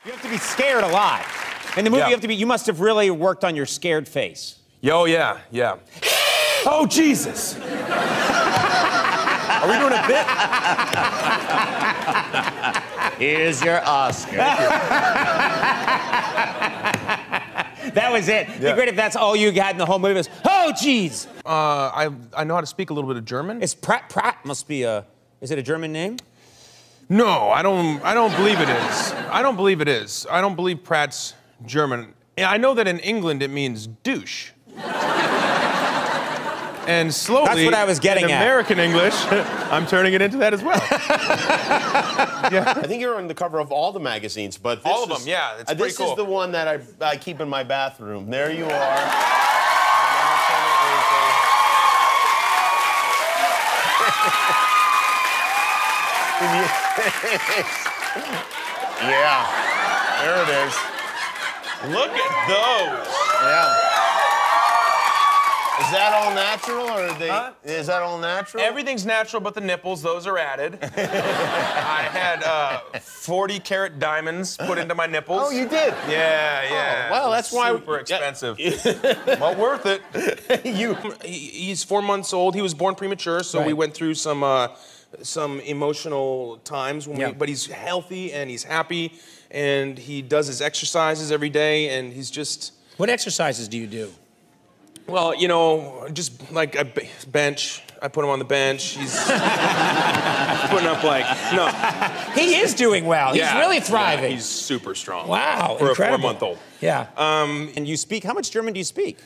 You have to be scared a lot. In the movie, you must have really worked on your scared face. Yo, yeah. Oh, Jesus. Are we doing a bit? Here's your Oscar. That was it. It'd be great if that's all you had in the whole movie was, oh, jeez. I know how to speak a little bit of German. It's Pratt must be a, is it a German name? No, I don't believe it is. I don't believe it is. I don't believe Pratt's German. I know that in England it means douche. And slowly, that's what I was getting in American English, I'm turning it into that as well. Yeah. I think you're on the cover of all the magazines, but this all of them, yeah. It's pretty cool. This is the one that I keep in my bathroom. There you are. Yeah, there it is. Look at those. Yeah. Is that all natural, or is that all natural? Everything's natural, but the nipples, those are added. I had 40-carat diamonds put into my nipples. Oh, you did? Yeah. Oh, well, that's why. Super expensive. Well, worth it. He's 4 months old. He was born premature, so we went through some emotional times but he's healthy and he's happy, and he does his exercises every day, and he's just. What exercises do you do? Well, you know, just like a bench. I put him on the bench. He's putting up He is doing well. He's really thriving. Yeah, he's super strong. Wow, for incredible. a 4-month-old. Yeah. And you speak, how much German do you speak?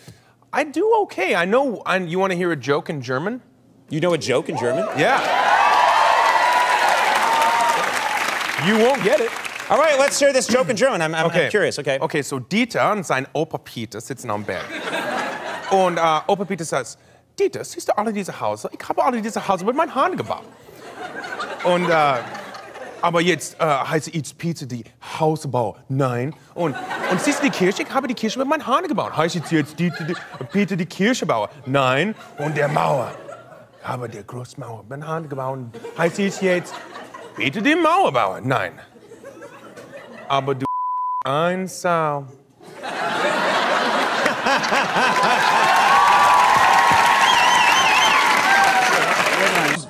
I do okay. I know, you want to hear a joke in German? You know a joke in German? Yeah. You won't get it. All right, let's hear this joke in German. I'm curious, okay? Okay, so Dieter und sein Opa Peter sitzen am Berg. Und Opa Peter sagt, Dieter, siehst du alle diese Häuser? Ich habe alle diese Häuser mit meinen Haaren gebaut. Und, aber jetzt heißt es Peter die Hausbau. Nein. Und siehst du die Kirche? Ich habe die Kirche mit meinen Haaren gebaut. Heißt jetzt Peter die Kirchebauer? Nein. Und der Mauer. Ich habe die Großmauer mit meinen Haaren gebaut. Heißt es jetzt Peter die Mauerbauer? Nein. Aber du ein Sau.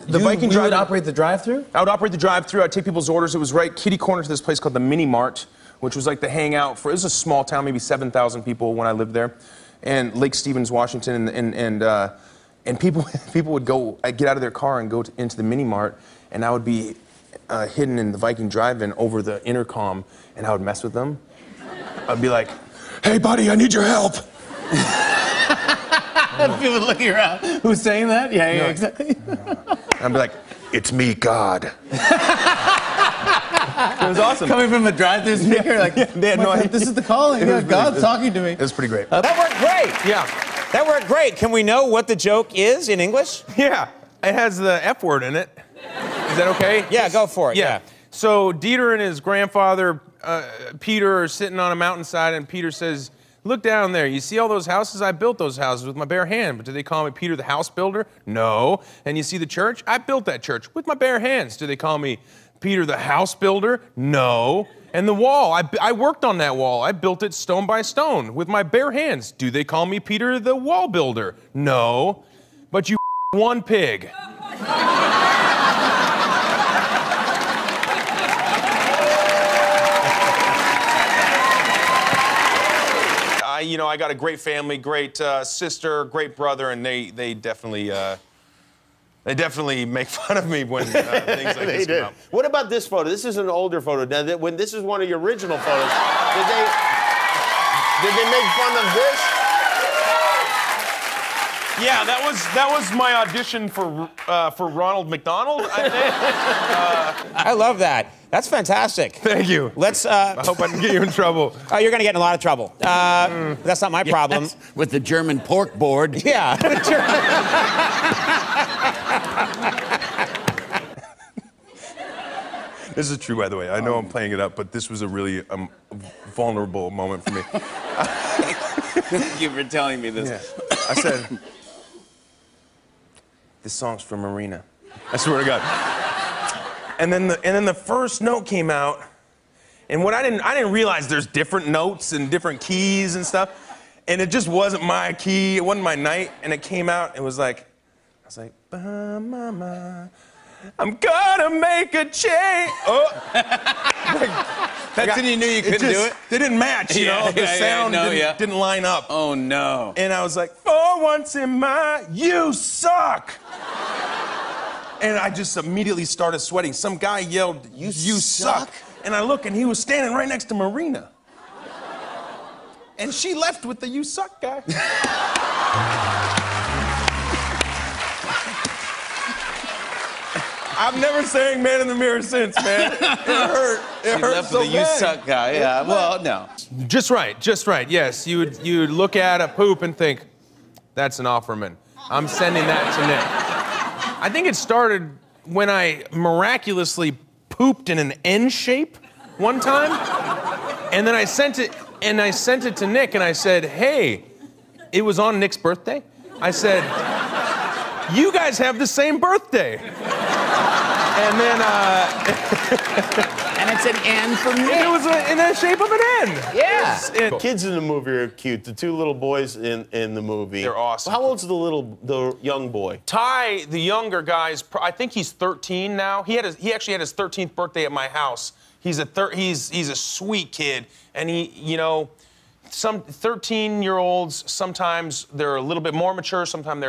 The Viking drive would operate the drive-thru? I would operate the drive-thru. I'd take people's orders. It was right kitty corner to this place called the Mini Mart, which was like the hangout for. It was a small town, maybe 7,000 people when I lived there, and Lake Stevens, Washington, and people would go get out of their car and go into the Mini Mart, and I would be hidden in the Viking drive-in over the intercom, and I would mess with them. I'd be like, "Hey, buddy, I need your help." People looking around. Who's saying that? Yeah, exactly. I'd be like, "It's me, God." It was awesome. Coming from a drive-thru speaker, they had no idea. This is the calling. Yeah, God's talking to me. It was pretty great. That worked great. Yeah. That worked great. Can we know what the joke is in English? Yeah. It has the F word in it. Is that okay? Yeah, go for it. Yeah. So Dieter and his grandfather, Peter, are sitting on a mountainside, and Peter says, "Look down there. You see all those houses? I built those houses with my bare hand. But do they call me Peter the house builder? No. And you see the church? I built that church with my bare hands. Do they call me Peter the house builder? No. And the wall, I worked on that wall. I built it stone by stone with my bare hands. Do they call me Peter the wall builder? No. But you one pig." You know, I got a great family, great sister, great brother, and they definitely make fun of me when things like this come up. What about this photo? This is an older photo. Now, when this is one of your original photos, did they make fun of this? Yeah, that was my audition for Ronald McDonald, I think. I love that. That's fantastic. Thank you. Let's. I hope I didn't get you in trouble. Oh, you're gonna get in a lot of trouble. That's not my problem. With the German pork board. Yeah. This is true, by the way. I know I'm playing it up, but this was a really vulnerable moment for me. Thank you for telling me this. Yeah. I said, "This song's for Marina." I swear to God. And then the first note came out, And what I didn't realize there's different notes and different keys and stuff. And it just wasn't my key, it wasn't my night. And it came out, it was like, I was like, ba, mama, I'm gonna make a change. Oh. That's when you knew you couldn't do it? They didn't match, you know? The sound didn't line up. Oh, no. And I was like, for once in my, you suck. And I just immediately started sweating. Some guy yelled, you suck. And I look, and he was standing right next to Marina. And she left with the you suck guy. I've never sang Man in the Mirror since, man. It hurt. It hurt left so with the bad. you suck guy, yeah. Well, no. Just right, yes. You would look at a poop and think, that's an Offerman. I'm sending that to Nick. I think it started when I miraculously pooped in an N shape one time. And then I sent it to Nick and I said, hey, it was on Nick's birthday. I said, you guys have the same birthday. And then, And it's an N for me. it was in the shape of an N. Yeah. The kids in the movie are cute. The two little boys in the movie. They're awesome. How old's the young boy? Ty, the younger guy's, I think he's 13 now. He actually had his 13th birthday at my house. He's a sweet kid, and some 13-year-olds sometimes they're a little bit more mature. Sometimes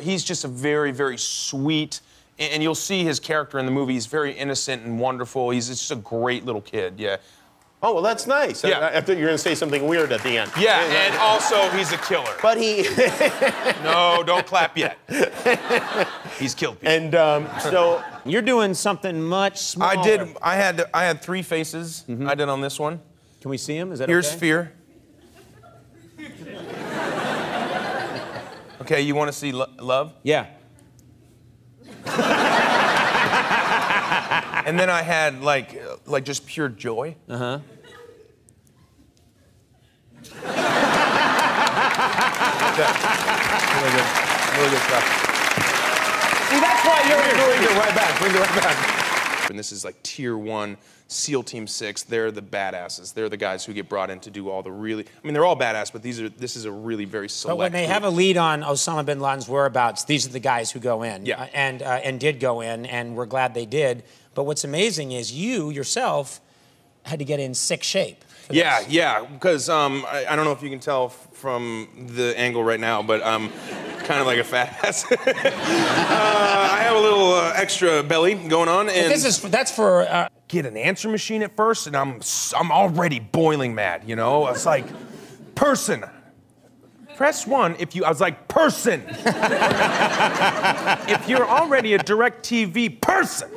he's just a very, very sweet. And you'll see his character in the movie. He's very innocent and wonderful. He's just a great little kid, yeah. Oh, well, that's nice. Yeah. I thought you were going to say something weird at the end. Yeah, and also he's a killer. But he... No, don't clap yet. He's killed people. And so... You're doing something much smaller. I had 3 faces. I did on this one. Can we see him? Is that Here's okay? fear. Okay, you want to see love? Yeah. And then I had like just pure joy. Uh-huh. Really good stuff. See, that's why you're here. Bring it right back. Bring it right back. And this is like Tier 1 SEAL Team 6. They're the badasses. They're the guys who get brought in to do all the really... I mean, they're all badass, but this is a really very select But when they group. have a lead on Osama bin Laden's whereabouts, these are the guys who go in. Yeah. And did go in, and we're glad they did. But what's amazing is you, yourself, had to get in sick shape. Yeah, because I don't know if you can tell from the angle right now, but I'm kind of like a fat ass. I have a little extra belly going on, and That's for get an answer machine at first, and I'm already boiling mad. You know, it's like person. Press 1 if you. I was like person. If you're already a DirecTV person,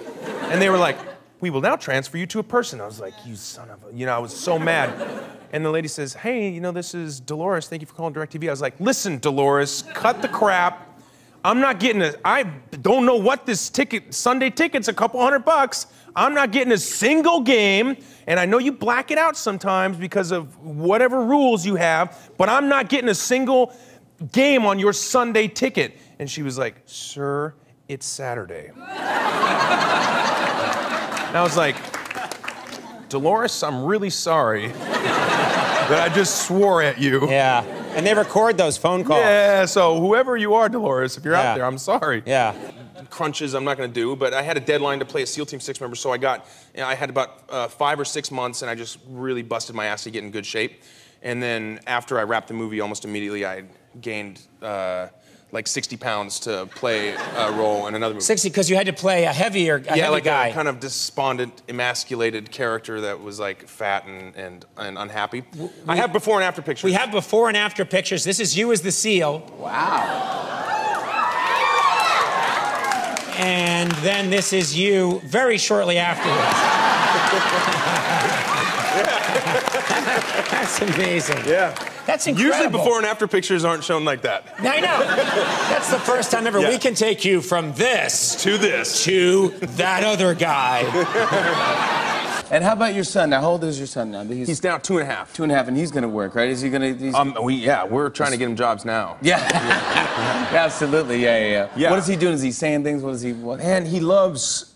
and they were like, we will now transfer you to a person. I was like, you son of a, I was so mad. And the lady says, hey, this is Dolores. Thank you for calling DirecTV. I was like, listen, Dolores, cut the crap. I'm not getting I don't know what this Sunday ticket's a couple $100. I'm not getting a single game. And I know you black it out sometimes because of whatever rules you have, but I'm not getting a single game on your Sunday ticket. And she was like, sir, it's Saturday. And I was like, Dolores, I'm really sorry that I just swore at you. Yeah. And they record those phone calls. Yeah, so whoever you are, Dolores, if you're out there, I'm sorry. Yeah. Crunches I'm not going to do, but I had a deadline to play a SEAL Team 6 member, so I had about 5 or 6 months, and I just really busted my ass to get in good shape. And then after I wrapped the movie, almost immediately I gained like 60 pounds to play a role in another movie. 60 because you had to play a heavy guy. A kind of despondent, emasculated character that was like fat and unhappy. I have before and after pictures. We have before and after pictures. This is you as the SEAL. Wow. And then this is you very shortly afterwards. That's amazing. Yeah. That's incredible. Usually before and after pictures aren't shown like that. I know. That's the first time ever. Yeah. We can take you from this To this. to that other guy. And how about your son? Now, how old is your son now? He's now 2.5. 2.5, and he's going to work, right? Is he going to? We're trying to get him jobs now. Yeah. Yeah, absolutely. Yeah. What is he doing? Is he saying things? What is he? What? Man, he loves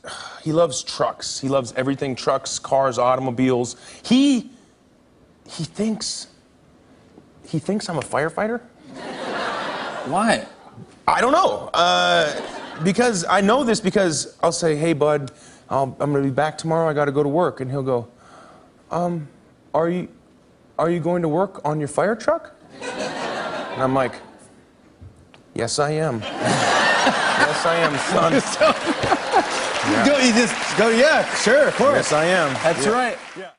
trucks. He loves everything: trucks, cars, automobiles. He thinks I'm a firefighter. Why? I don't know. Because I know this because I'll say, "Hey, bud, I'm gonna be back tomorrow. I got to go to work," and he'll go, "Are you going to work on your fire truck?" And I'm like, "Yes, I am. Yes, I am, son." You just go, yeah, sure, of course. Yes, I am. That's right. Yeah.